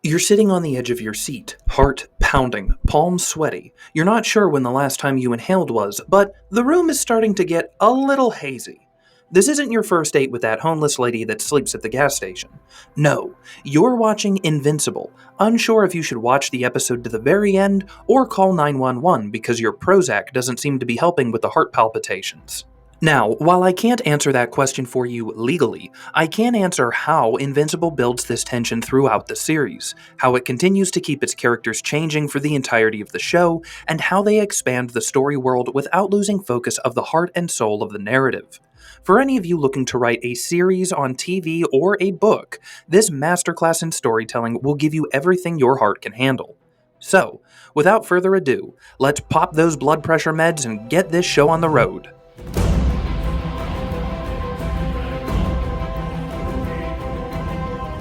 You're sitting on the edge of your seat, heart pounding, palms sweaty. You're not sure when the last time you inhaled was, but the room is starting to get a little hazy. This isn't your first date with that homeless lady that sleeps at the gas station. No, you're watching Invincible, unsure if you should watch the episode to the very end or call 911 because your Prozac doesn't seem to be helping with the heart palpitations. Now, while I can't answer that question for you legally, I can answer how Invincible builds this tension throughout the series, how it continues to keep its characters changing for the entirety of the show, and how they expand the story world without losing focus of the heart and soul of the narrative. For any of you looking to write a series on TV or a book, this masterclass in storytelling will give you everything your heart can handle. So, without further ado, let's pop those blood pressure meds and get this show on the road.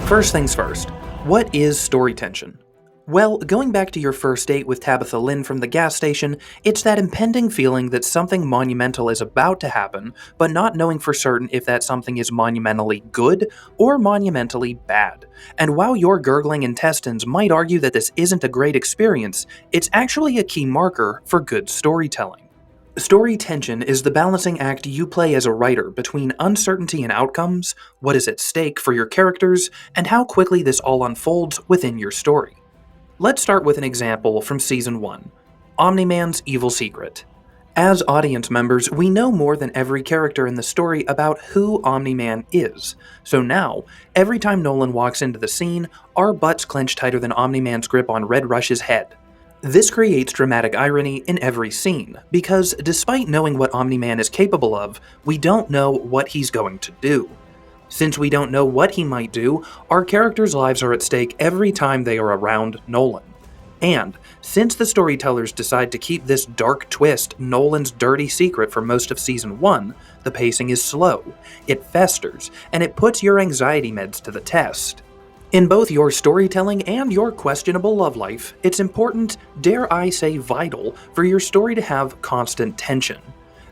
First things first, what is story tension? Well, going back to your first date with Tabitha Lynn from the gas station, it's that impending feeling that something monumental is about to happen, but not knowing for certain if that something is monumentally good or monumentally bad. And while your gurgling intestines might argue that this isn't a great experience, it's actually a key marker for good storytelling. Story tension is the balancing act you play as a writer between uncertainty in outcomes, what is at stake for your characters, and how quickly this all unfolds within your story. Let's start with an example from Season 1, Omni-Man's Evil Secret. As audience members, we know more than every character in the story about who Omni-Man is, so now, every time Nolan walks into the scene, our butts clench tighter than Omni-Man's grip on Red Rush's head. This creates dramatic irony in every scene, because despite knowing what Omni-Man is capable of, we don't know what he's going to do. Since we don't know what he might do, our characters' lives are at stake every time they are around Nolan. And, since the storytellers decide to keep this dark twist Nolan's dirty secret for most of Season 1, the pacing is slow, it festers, and it puts your anxiety meds to the test. In both your storytelling and your questionable love life, it's important, dare I say vital, for your story to have constant tension.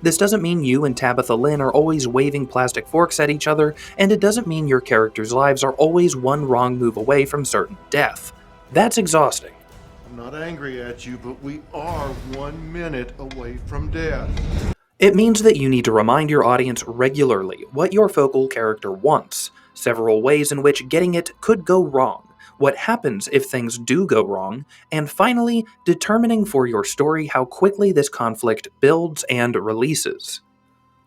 This doesn't mean you and Tabitha Lynn are always waving plastic forks at each other, and it doesn't mean your characters' lives are always one wrong move away from certain death. That's exhausting. I'm not angry at you, but we are 1 minute away from death. It means that you need to remind your audience regularly what your focal character wants, several ways in which getting it could go wrong, what happens if things do go wrong, and finally, determining for your story how quickly this conflict builds and releases.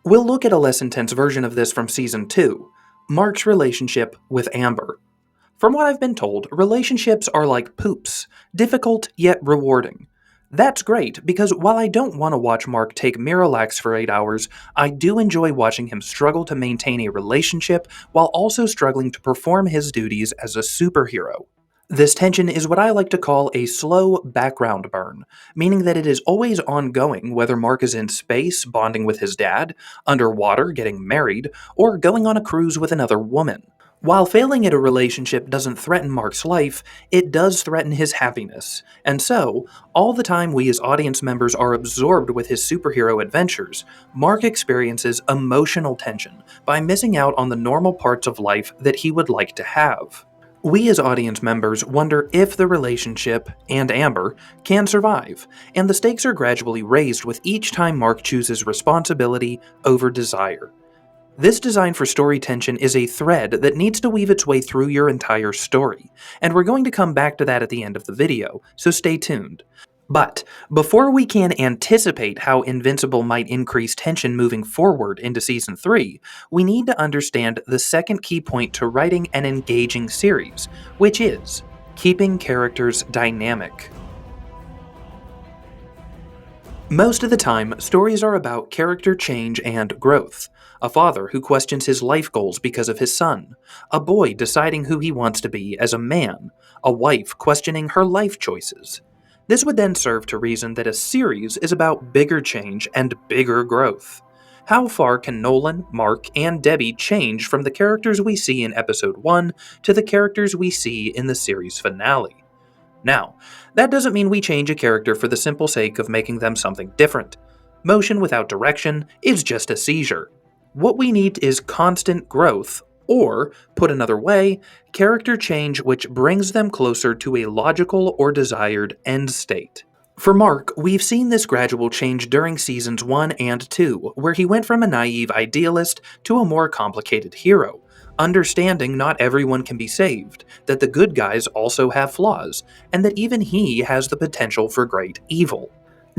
We'll look at a less intense version of this from Season 2, Mark's relationship with Amber. From what I've been told, relationships are like poops, difficult yet rewarding. That's great, because while I don't want to watch Mark take Miralax for 8 hours, I do enjoy watching him struggle to maintain a relationship while also struggling to perform his duties as a superhero. This tension is what I like to call a slow background burn, meaning that it is always ongoing whether Mark is in space bonding with his dad, underwater getting married, or going on a cruise with another woman. While failing at a relationship doesn't threaten Mark's life, it does threaten his happiness, and so, all the time we as audience members are absorbed with his superhero adventures, Mark experiences emotional tension by missing out on the normal parts of life that he would like to have. We as audience members wonder if the relationship, and Amber, can survive, and the stakes are gradually raised with each time Mark chooses responsibility over desire. This design for story tension is a thread that needs to weave its way through your entire story, and we're going to come back to that at the end of the video, so stay tuned. But, before we can anticipate how Invincible might increase tension moving forward into Season 3, we need to understand the second key point to writing an engaging series, which is keeping characters dynamic. Most of the time, stories are about character change and growth. A father who questions his life goals because of his son, a boy deciding who he wants to be as a man, a wife questioning her life choices. This would then serve to reason that a series is about bigger change and bigger growth. How far can Nolan, Mark, and Debbie change from the characters we see in Episode 1 to the characters we see in the series finale? Now, that doesn't mean we change a character for the simple sake of making them something different. Motion without direction is just a seizure. What we need is constant growth Or, put another way, character change which brings them closer to a logical or desired end state. For Mark, we've seen this gradual change during seasons 1 and 2, where he went from a naive idealist to a more complicated hero, understanding not everyone can be saved, that the good guys also have flaws, and that even he has the potential for great evil.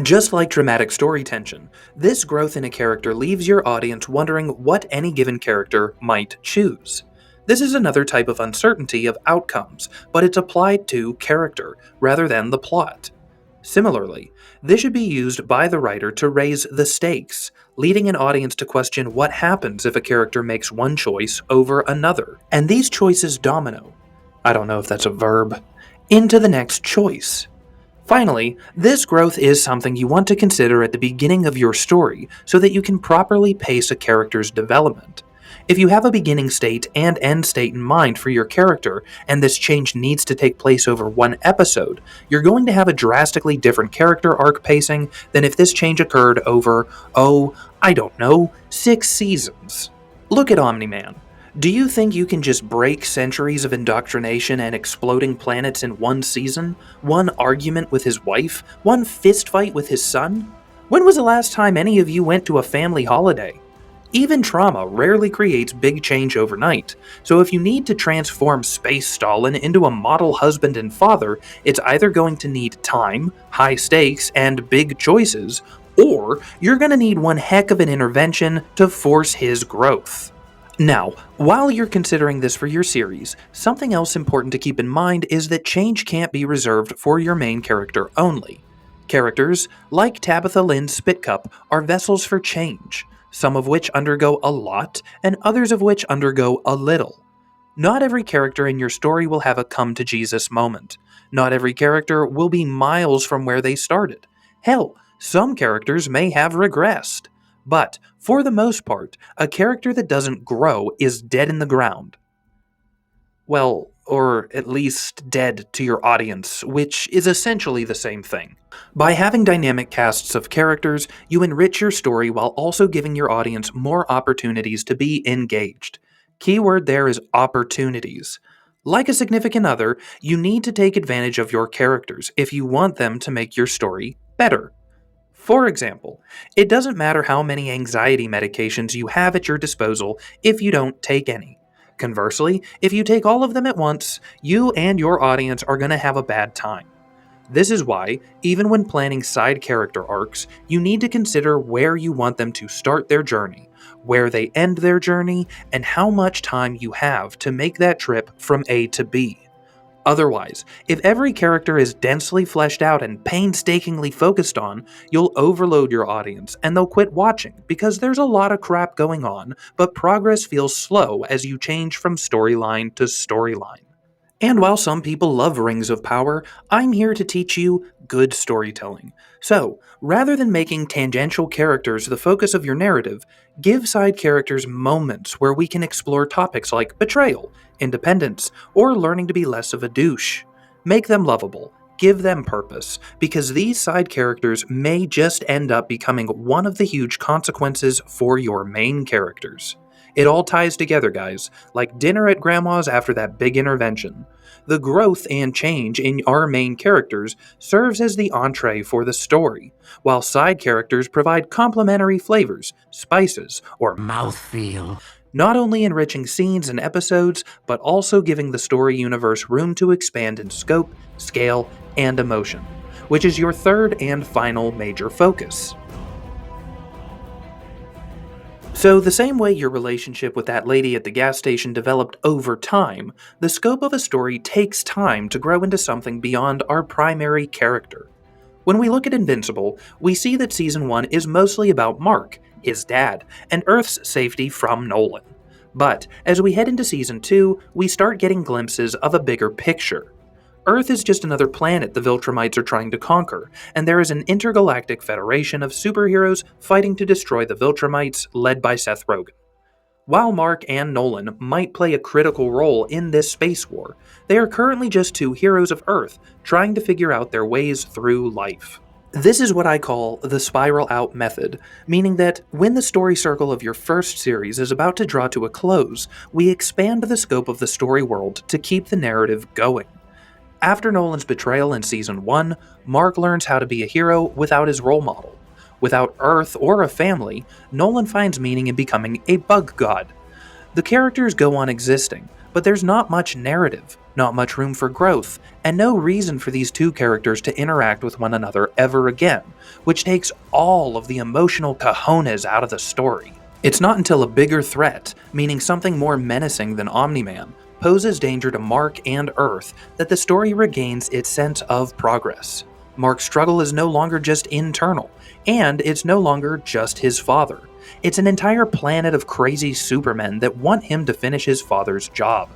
Just like dramatic story tension, this growth in a character leaves your audience wondering what any given character might choose. This is another type of uncertainty of outcomes, but it's applied to character rather than the plot. Similarly, this should be used by the writer to raise the stakes, leading an audience to question what happens if a character makes one choice over another. And these choices domino, I don't know if that's a verb, into the next choice. Finally, this growth is something you want to consider at the beginning of your story so that you can properly pace a character's development. If you have a beginning state and end state in mind for your character, and this change needs to take place over one episode, you're going to have a drastically different character arc pacing than if this change occurred over, I don't know, 6 seasons. Look at Omni-Man. Do you think you can just break centuries of indoctrination and exploding planets in one season? One argument with his wife? One fistfight with his son? When was the last time any of you went to a family holiday? Even trauma rarely creates big change overnight, so if you need to transform Space Stalin into a model husband and father, it's either going to need time, high stakes, and big choices, or you're going to need one heck of an intervention to force his growth. Now, while you're considering this for your series, something else important to keep in mind is that change can't be reserved for your main character only. Characters, like Tabitha Lynn Spitcup, are vessels for change, some of which undergo a lot, and others of which undergo a little. Not every character in your story will have a come-to-Jesus moment. Not every character will be miles from where they started. Hell, some characters may have regressed. But, for the most part, a character that doesn't grow is dead in the ground. Well, or at least dead to your audience, which is essentially the same thing. By having dynamic casts of characters, you enrich your story while also giving your audience more opportunities to be engaged. Keyword there is opportunities. Like a significant other, you need to take advantage of your characters if you want them to make your story better. For example, it doesn't matter how many anxiety medications you have at your disposal if you don't take any. Conversely, if you take all of them at once, you and your audience are going to have a bad time. This is why, even when planning side character arcs, you need to consider where you want them to start their journey, where they end their journey, and how much time you have to make that trip from A to B. Otherwise, if every character is densely fleshed out and painstakingly focused on, you'll overload your audience and they'll quit watching because there's a lot of crap going on, but progress feels slow as you change from storyline to storyline. And while some people love Rings of Power, I'm here to teach you good storytelling. So, rather than making tangential characters the focus of your narrative, give side characters moments where we can explore topics like betrayal, independence, or learning to be less of a douche. Make them lovable, give them purpose, because these side characters may just end up becoming one of the huge consequences for your main characters. It all ties together, guys, like dinner at Grandma's after that big intervention. The growth and change in our main characters serves as the entree for the story, while side characters provide complementary flavors, spices, or mouthfeel, not only enriching scenes and episodes, but also giving the story universe room to expand in scope, scale, and emotion, which is your third and final major focus. So, the same way your relationship with that lady at the gas station developed over time, the scope of a story takes time to grow into something beyond our primary character. When we look at Invincible, we see that Season 1 is mostly about Mark, his dad, and Earth's safety from Nolan. But, as we head into Season 2, we start getting glimpses of a bigger picture. Earth is just another planet the Viltrumites are trying to conquer, and there is an intergalactic federation of superheroes fighting to destroy the Viltrumites led by Seth Rogen. While Mark and Nolan might play a critical role in this space war, they are currently just two heroes of Earth trying to figure out their ways through life. This is what I call the spiral out method, meaning that when the story circle of your first series is about to draw to a close, we expand the scope of the story world to keep the narrative going. After Nolan's betrayal in Season 1, Mark learns how to be a hero without his role model. Without Earth or a family, Nolan finds meaning in becoming a bug god. The characters go on existing, but there's not much narrative, not much room for growth, and no reason for these two characters to interact with one another ever again, which takes all of the emotional cojones out of the story. It's not until a bigger threat, meaning something more menacing than Omni-Man, poses danger to Mark and Earth that the story regains its sense of progress. Mark's struggle is no longer just internal, and it's no longer just his father. It's an entire planet of crazy supermen that want him to finish his father's job.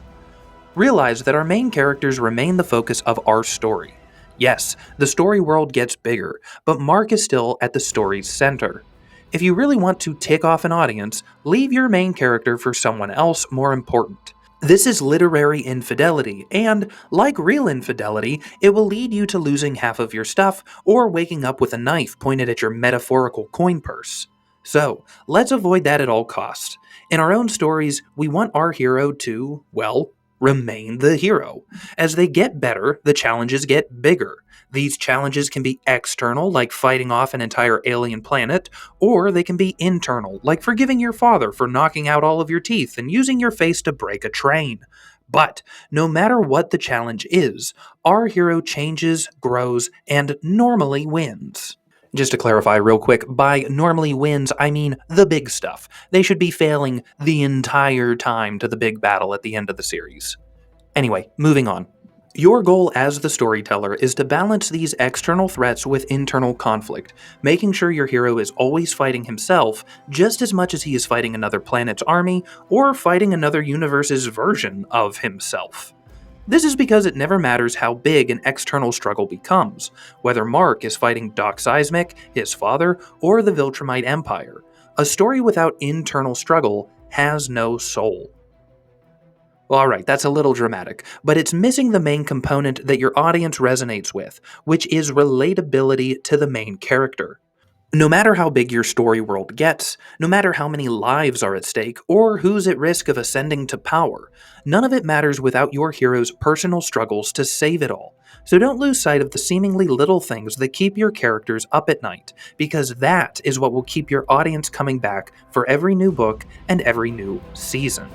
Realize that our main characters remain the focus of our story. Yes, the story world gets bigger, but Mark is still at the story's center. If you really want to tick off an audience, leave your main character for someone else more important. This is literary infidelity, and, like real infidelity, it will lead you to losing half of your stuff or waking up with a knife pointed at your metaphorical coin purse. So, let's avoid that at all costs. In our own stories, we want our hero to, well, remain the hero. As they get better, the challenges get bigger. These challenges can be external, like fighting off an entire alien planet, or they can be internal, like forgiving your father for knocking out all of your teeth and using your face to break a train. But no matter what the challenge is, our hero changes, grows, and normally wins. Just to clarify real quick, by normally wins, I mean the big stuff. They should be failing the entire time to the big battle at the end of the series. Anyway, moving on. Your goal as the storyteller is to balance these external threats with internal conflict, making sure your hero is always fighting himself just as much as he is fighting another planet's army or fighting another universe's version of himself. This is because it never matters how big an external struggle becomes, whether Mark is fighting Doc Seismic, his father, or the Viltrumite Empire. A story without internal struggle has no soul. Well, alright, that's a little dramatic, but it's missing the main component that your audience resonates with, which is relatability to the main character. No matter how big your story world gets, no matter how many lives are at stake, or who's at risk of ascending to power, none of it matters without your hero's personal struggles to save it all. So don't lose sight of the seemingly little things that keep your characters up at night, because that is what will keep your audience coming back for every new book and every new season.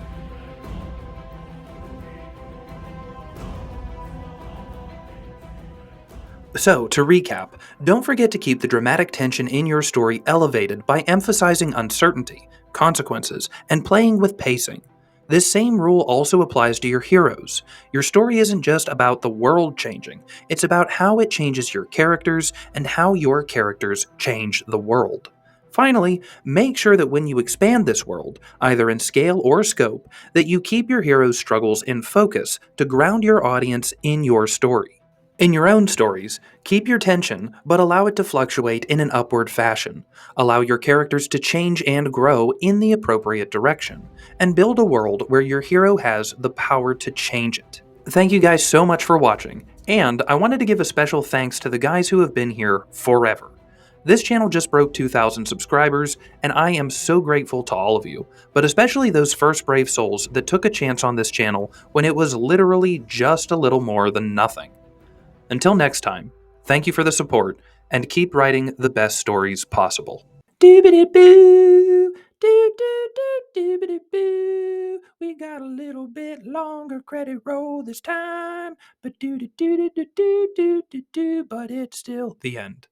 So, to recap, don't forget to keep the dramatic tension in your story elevated by emphasizing uncertainty, consequences, and playing with pacing. This same rule also applies to your heroes. Your story isn't just about the world changing, it's about how it changes your characters and how your characters change the world. Finally, make sure that when you expand this world, either in scale or scope, that you keep your hero's struggles in focus to ground your audience in your story. In your own stories, keep your tension, but allow it to fluctuate in an upward fashion. Allow your characters to change and grow in the appropriate direction, and build a world where your hero has the power to change it. Thank you guys so much for watching, and I wanted to give a special thanks to the guys who have been here forever. This channel just broke 2,000 subscribers, and I am so grateful to all of you, but especially those first brave souls that took a chance on this channel when it was literally just a little more than nothing. Until next time, thank you for the support, and keep writing the best stories possible. Doobity-boo, doobity-boo. We got a little bit longer credit roll this time, but but it's still the end.